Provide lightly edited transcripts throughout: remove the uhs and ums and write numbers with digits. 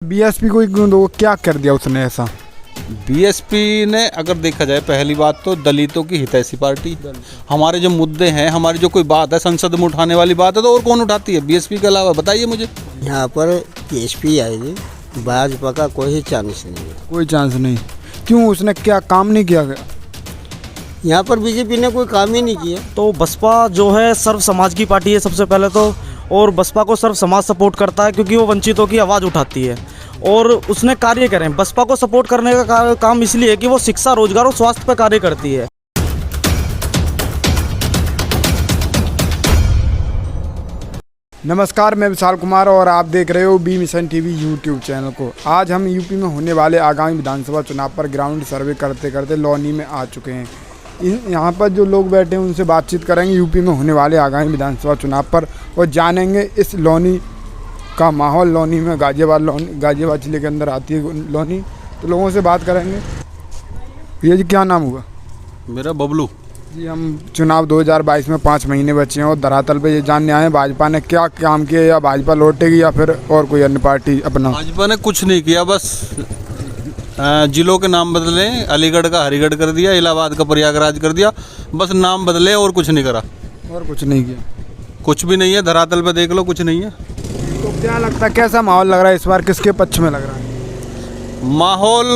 BSP को क्यों दो, क्या कर दिया उसने ऐसा? बीएसपी ने अगर देखा जाए, पहली बात तो दलितों की हितैषी पार्टी। हमारे जो मुद्दे हैं, हमारी जो कोई बात है संसद में उठाने वाली बात है, तो और कौन उठाती है बीएसपी के अलावा? बताइए मुझे। यहाँ पर बीएसपी आएगी, भाजपा का कोई चांस नहीं है। कोई चांस नहीं? क्यों, उसने क्या काम नहीं किया गया? यहाँ पर बीजेपी ने कोई काम ही नहीं किया। तो बसपा जो है सर्व समाज की पार्टी है सबसे पहले तो, और बसपा को सर्व समाज सपोर्ट करता है क्योंकि वो वंचितों की आवाज़ उठाती है और उसने कार्य करें। बसपा को सपोर्ट करने का काम इसलिए है कि वो शिक्षा, रोजगार और स्वास्थ्य पर कार्य करती है। नमस्कार, मैं विशाल कुमार और आप देख रहे हो B mission TV YouTube channel को। आज हम यूपी में होने वाले आगामी विधानसभा चुनाव पर ग्राउंड सर्वे करते करते लौनी में आ चुके हैं। यहाँ पर जो लोग बैठे हैं उनसे बातचीत करेंगे यूपी में होने वाले आगामी विधानसभा चुनाव पर और जानेंगे इस लौनी का माहौल। लौनी में गाजियाबाद जिले के अंदर आती है लौनी, तो लोगों से बात करेंगे। भैया जी, क्या नाम हुआ? मेरा बबलू जी, हम चुनाव 2022 में 5 महीने बचे हैं और धरातल पे ये जानने आए हैं भाजपा ने क्या काम किया, या भाजपा लौटेगी या फिर और कोई अन्य पार्टी अपना? भाजपा ने कुछ नहीं किया, बस जिलों के नाम बदले। अलीगढ़ का हरिगढ़ कर दिया, इलाहाबाद का प्रयागराज कर दिया, बस नाम बदले और कुछ नहीं करा। और कुछ नहीं किया? कुछ भी नहीं है, धरातल पे देख लो, कुछ नहीं है। तो क्या लगता है, कैसा माहौल लग रहा है इस बार, किसके पक्ष में लग रहा है माहौल?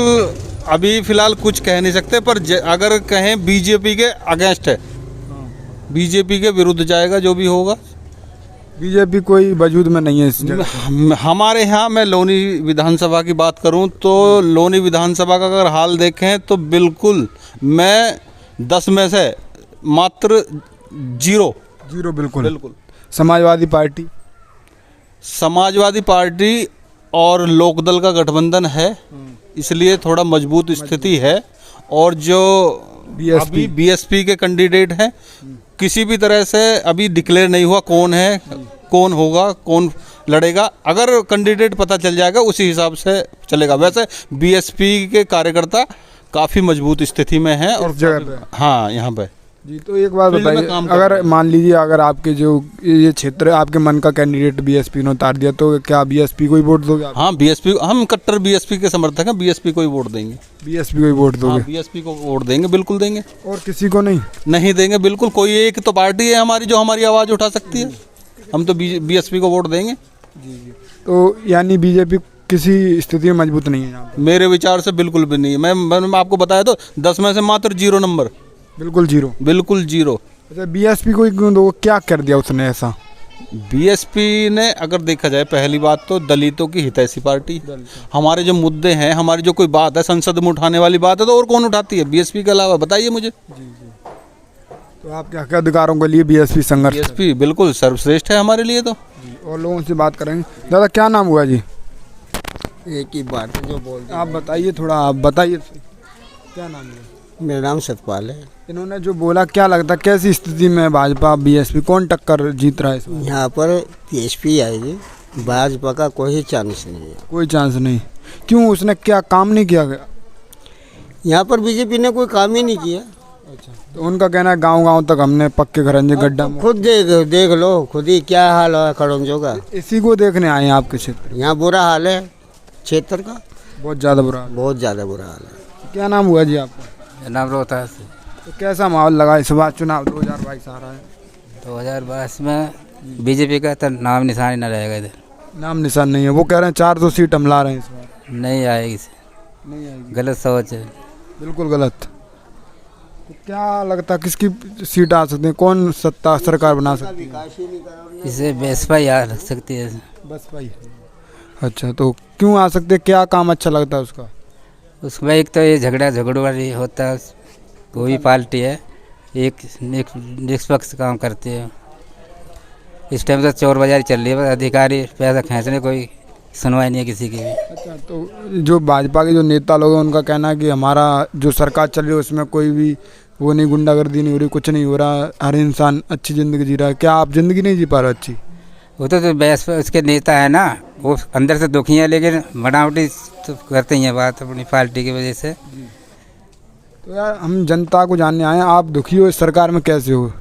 अभी फिलहाल कुछ कह नहीं सकते, पर अगर कहें बीजेपी के अगेंस्ट है, बीजेपी के विरुद्ध जाएगा जो भी होगा। बीजेपी कोई वजूद में नहीं है इस जगह। हमारे यहाँ मैं लोनी विधानसभा की बात करूं तो लोनी विधानसभा का अगर हाल देखें तो बिल्कुल मैं 10 में से मात्र जीरो बिल्कुल। समाजवादी पार्टी और लोकदल का गठबंधन है, इसलिए थोड़ा मजबूत स्थिति है। और जो अभी बीएसपी के कैंडिडेट हैं, किसी भी तरह से अभी डिक्लेयर नहीं हुआ कौन है, कौन होगा, कौन लड़ेगा। अगर कैंडिडेट पता चल जाएगा उसी हिसाब से चलेगा। वैसे बीएसपी के कार्यकर्ता काफ़ी मजबूत स्थिति में हैं और जगह पे। हाँ, यहाँ पे जी, तो एक बात बताइए, अगर मान लीजिए अगर आपके जो ये क्षेत्र है, आपके मन का कैंडिडेट बीएसपी ने उतार दिया, तो क्या बीएसपी को ही वोट दोगे आप? हाँ, बीएसपी, हम कट्टर बीएसपी के समर्थक हैं, बीएसपी को ही वोट देंगे। बीएसपी को ही वोट दोगे? हाँ, बीएसपी को वोट देंगे, बिल्कुल देंगे। और किसी को नहीं देंगे, बिल्कुल। कोई एक तो पार्टी है हमारी जो हमारी आवाज़ उठा सकती है, हम तो बीएसपी को वोट देंगे। जी। तो यानी बीजेपी किसी स्थिति में मजबूत नहीं है यहाँ पे? मेरे विचार से बिल्कुल भी नहीं है। मैं आपको बताया तो 10 में से मात्र 0 नंबर। बिल्कुल जीरो। अच्छा, बीएसपी को क्यों दो, क्या कर दिया उसने ऐसा? बीएसपी ने अगर देखा जाए, पहली बात तो दलितों की हितैषी पार्टी। हमारे जो मुद्दे हैं, हमारी जो कोई बात है संसद में उठाने वाली बात है, तो और कौन उठाती है बीएसपी के अलावा? बताइए मुझे। तो आप क्या अधिकारों के लिए बीएसपी संघर्ष? बीएसपी बिल्कुल सर्वश्रेष्ठ है हमारे लिए। तो और लोगों से बात करेंगे। दादा, क्या नाम हुआ जी? एक ही बात जो बोल आप बताइए, थोड़ा आप बताइए, क्या नाम है? मेरा नाम सतपाल है। इन्होंने जो बोला, क्या लगता है कैसी स्थिति में भाजपा बीएसपी कौन टक्कर जीत रहा है इसमें? यहाँ पर बीएसपी आएगी, भाजपा का कोई चांस नहीं है। कोई चांस नहीं? क्यों, उसने क्या काम नहीं किया गया? यहाँ पर बीजेपी ने कोई काम ही नहीं किया। अच्छा, तो उनका कहना है गांव तक हमने पक्के घरंजे गड्ढा। खुद देख लो खुद ही क्या हाल है खड़ंजों का। इसी को देखने आए हैं आपके क्षेत्र? यहाँ बुरा हाल है क्षेत्र का, बहुत ज़्यादा बुरा हाल। बहुत ज़्यादा बुरा हाल है। क्या नाम हुआ जी आपका? नाम रोहतास। तो कैसा माहौल लगा इस बार चुनाव 2022 आ रहा है? 2022 में बीजेपी का तो नाम निशान ही न रहेगा इधर। नाम निशान नहीं है? वो कह रहे हैं 400 सीट हम ला रहे हैं इस बार। नहीं आएगी, नहीं आएगी? गलत सोच है, बिल्कुल गलत। तो क्या लगता है किसकी सीट आ सकती है, कौन सत्ता सरकार बना सकती है? इसे बसपा ही आ सकती है। बसपा ही? अच्छा, तो क्यों आ सकते, क्या काम अच्छा लगता है उसका? उसमें एक तो ये झगड़ों वाली होता है, कोई पार्टी है एक निष्पक्ष काम करती है। इस टाइम तो चोर बाजारी चल रही है, अधिकारी पैसा खींचने, कोई सुनवाई नहीं है किसी की भी। अच्छा, तो जो भाजपा के जो नेता लोग हैं उनका कहना है कि हमारा जो सरकार चल रही है उसमें कोई भी वो नहीं, गुंडागर्दी नहीं हो रही, कुछ नहीं हो रहा, हर इंसान अच्छी ज़िंदगी जी रहा है। क्या आप ज़िंदगी नहीं जी पा रहे अच्छी? वो तो बहस उसके नेता है ना, वो अंदर से दुखी है, लेकिन बनावटी तो करते ही हैं बात अपनी पार्टी की वजह से। तो यार, हम जनता को जानने आए हैं, आप दुखी हो इस सरकार में, कैसे हो?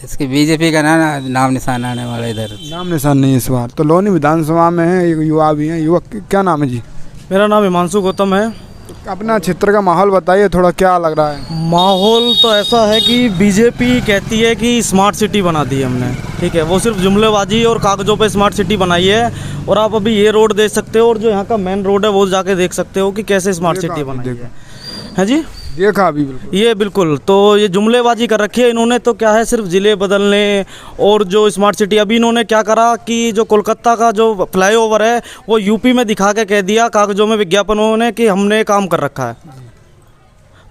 इसकी बीजेपी का नाम निशान आने वाला है इधर। नाम निशान नहीं है इस बार। तो लोनी विधानसभा में है, एक युवा भी हैं। युवक क्या नाम है जी? मेरा नाम हिमांशु गौतम है। अपना क्षेत्र का माहौल बताइए थोड़ा, क्या लग रहा है? माहौल तो ऐसा है कि बीजेपी कहती है कि स्मार्ट सिटी बना दी हमने, ठीक है। वो सिर्फ जुमलेबाजी और कागज़ों पे स्मार्ट सिटी बनाई है। और आप अभी ये रोड देख सकते हो और जो यहाँ का मेन रोड है वो जाके देख सकते हो कि कैसे स्मार्ट सिटी बनाई है जी। देखा अभी बिल्कुल ये बिल्कुल, तो ये जुमलेबाजी कर रखी है इन्होंने। तो क्या है, सिर्फ ज़िले बदलने और जो स्मार्ट सिटी, अभी इन्होंने क्या करा कि जो कोलकाता का जो फ्लाईओवर है वो यूपी में दिखा के कह दिया कागज़ों में, विज्ञापनों ने, कि हमने काम कर रखा है।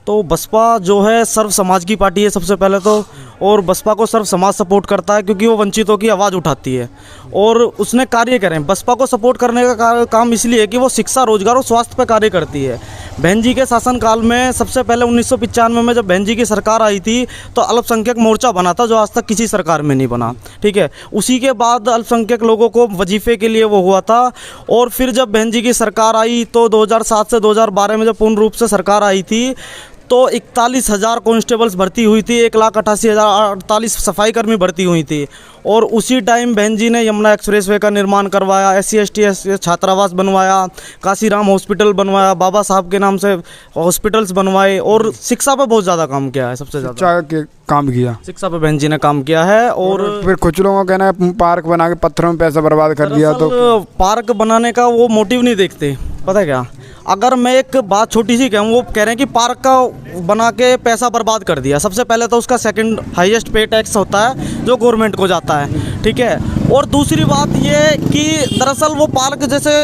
तो बसपा जो है सर्व समाज की पार्टी है सबसे पहले तो, और बसपा को सर्व समाज सपोर्ट करता है क्योंकि वो वंचितों की आवाज़ उठाती है और उसने कार्य करें। बसपा को सपोर्ट करने का काम इसलिए है कि वो शिक्षा, रोजगार और स्वास्थ्य पर कार्य करती है। बहन जी के शासनकाल में सबसे पहले 1995 में जब बहन जी की सरकार आई थी तो अल्पसंख्यक मोर्चा बना था, जो आज तक किसी सरकार में नहीं बना, ठीक है। उसी के बाद अल्पसंख्यक लोगों को वजीफे के लिए वो हुआ था। और फिर जब बहन जी की सरकार आई तो 2007 से 2012 में जब पूर्ण रूप से सरकार आई थी तो 41,000 कांस्टेबल्स भर्ती हुई थी, 1,88,048 सफाई कर्मी भर्ती हुई थी। और उसी टाइम बहन जी ने यमुना एक्सप्रेसवे का निर्माण करवाया, SC ST छात्रावास बनवाया, काशीराम हॉस्पिटल बनवाया, बाबा साहब के नाम से हॉस्पिटल्स बनवाए और शिक्षा पे बहुत ज़्यादा काम किया है। सबसे ज़्यादा काम किया शिक्षा पे बहन जी ने काम किया है। और फिर कुछ लोगों का कहना है पार्क बना के पत्थरों में पैसा बर्बाद कर दिया। तो पार्क बनाने का वो मोटिव नहीं देखते, पता है क्या। अगर मैं एक बात छोटी सी कहूँ, वो कह रहे हैं कि पार्क का बना के पैसा बर्बाद कर दिया। सबसे पहले तो उसका सेकंड हाईएस्ट पे टैक्स होता है जो गवर्नमेंट को जाता है, ठीक है। और दूसरी बात ये कि दरअसल वो पार्क जैसे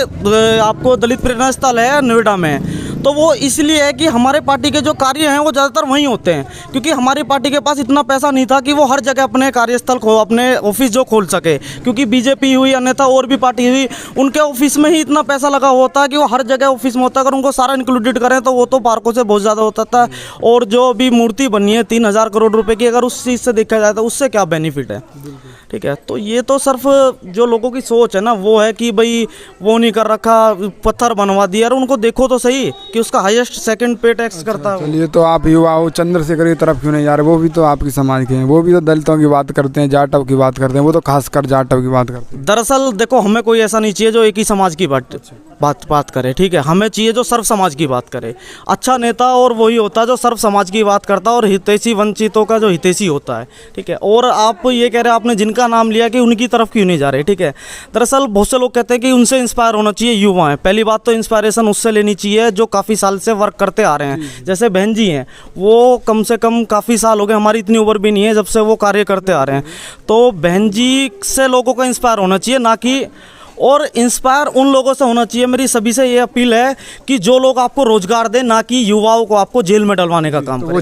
आपको दलित प्रेरणा स्थल है नोएडा में, तो वो इसलिए है कि हमारे पार्टी के जो कार्य हैं वो ज़्यादातर वहीं होते हैं, क्योंकि हमारी पार्टी के पास इतना पैसा नहीं था कि वो हर जगह अपने कार्यस्थल अपने ऑफिस जो खोल सके। क्योंकि बीजेपी हुई, अन्यथा और भी पार्टी हुई, उनके ऑफिस में ही इतना पैसा लगा होता है कि वो हर जगह ऑफिस में होता है। अगर उनको सारा इंक्लूडेड करें तो वो तो पार्कों से बहुत ज़्यादा होता था। और जो अभी मूर्ति बनी है 3,000 करोड़ रुपए की, अगर उस चीज़ से देखा जाए तो उससे क्या बेनिफिट है, ठीक है। तो ये तो सिर्फ जो लोगों की सोच है ना, वो है कि भाई वो नहीं कर रखा, पत्थर बनवा दिया। और उनको देखो तो सही कि उसका हाईएस्ट सेकंड पे टैक्स करता है। चलिए, तो आप युवा हो, चंद्रशेखर की तरफ क्यों नहीं जा रहे? वो भी तो आपकी समाज के हैं, वो भी तो दलितों की बात करते हैं, जाटव की बात करते हैं, वो तो खासकर जाटव की बात करते हैं। दरअसल देखो, हमें कोई ऐसा नहीं चाहिए जो एक ही समाज की बात करे, ठीक है। हमें चाहिए जो सर्व समाज की बात करे। अच्छा नेता और वही होता है जो सर्व समाज की बात करता है और हितैषी वंचितों का जो हितैषी होता है, ठीक है। और आप ये कह रहे हैं, आपने जिनका नाम लिया कि उनकी तरफ क्यों नहीं जा रहे, ठीक है। दरअसल बहुत से लोग कहते हैं कि उनसे इंस्पायर होना चाहिए युवा हैं। पहली बात तो इंस्पायरेशन उससे लेनी चाहिए जो काफ़ी साल से वर्क करते आ रहे हैं। जैसे बहन जी हैं, वो कम से कम काफ़ी साल हो गए, हमारी इतनी उम्र भी नहीं है जब से वो कार्य करते आ रहे हैं। तो बहन जी से लोगों को इंस्पायर होना चाहिए, ना कि, और इंस्पायर उन लोगों से होना चाहिए। मेरी सभी से ये अपील है कि जो लोग आपको रोजगार दें, ना कि युवाओं को आपको जेल में डलवाने का काम करें। वो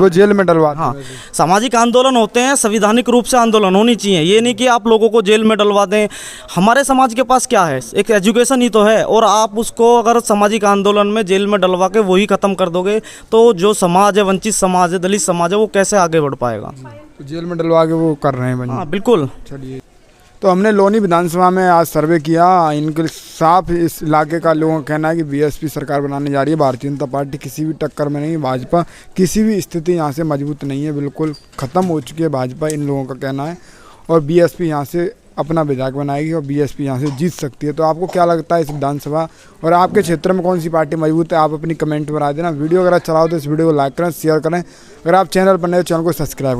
जेल में डलवा। हाँ, सामाजिक आंदोलन होते हैं, संवैधानिक रूप से आंदोलन होनी चाहिए। ये नहीं कि आप लोगों को जेल में डलवा दें। हमारे समाज के पास क्या है, एक एजुकेशन ही तो है। और आप उसको अगर सामाजिक आंदोलन में जेल में डलवा के वही ख़त्म कर दोगे तो जो समाज है, वंचित समाज है, दलित समाज है, वो कैसे आगे बढ़ पाएगा। जेल में डलवा के वो कर रहे हैं। हाँ बिल्कुल। चलिए, तो हमने लोनी विधानसभा में आज सर्वे किया। इनके साफ इस इलाके का लोगों का कहना है कि बीएसपी सरकार बनाने जा रही है। भारतीय जनता पार्टी किसी भी टक्कर में नहीं, भाजपा किसी भी स्थिति यहाँ से मजबूत नहीं है, बिल्कुल ख़त्म हो चुकी है भाजपा, इन लोगों का कहना है। और बीएसपी यहाँ से अपना विधायक बनाएगी और बीएसपी यहाँ से जीत सकती है। तो आपको क्या लगता है इस विधानसभा और आपके क्षेत्र में कौन सी पार्टी मजबूत है? आप अपनी कमेंट में बता देना। वीडियो अगर अच्छा लगा तो इस वीडियो को लाइक करें, शेयर करें। अगर आप चैनल पर नए तो चैनल को सब्सक्राइब करें।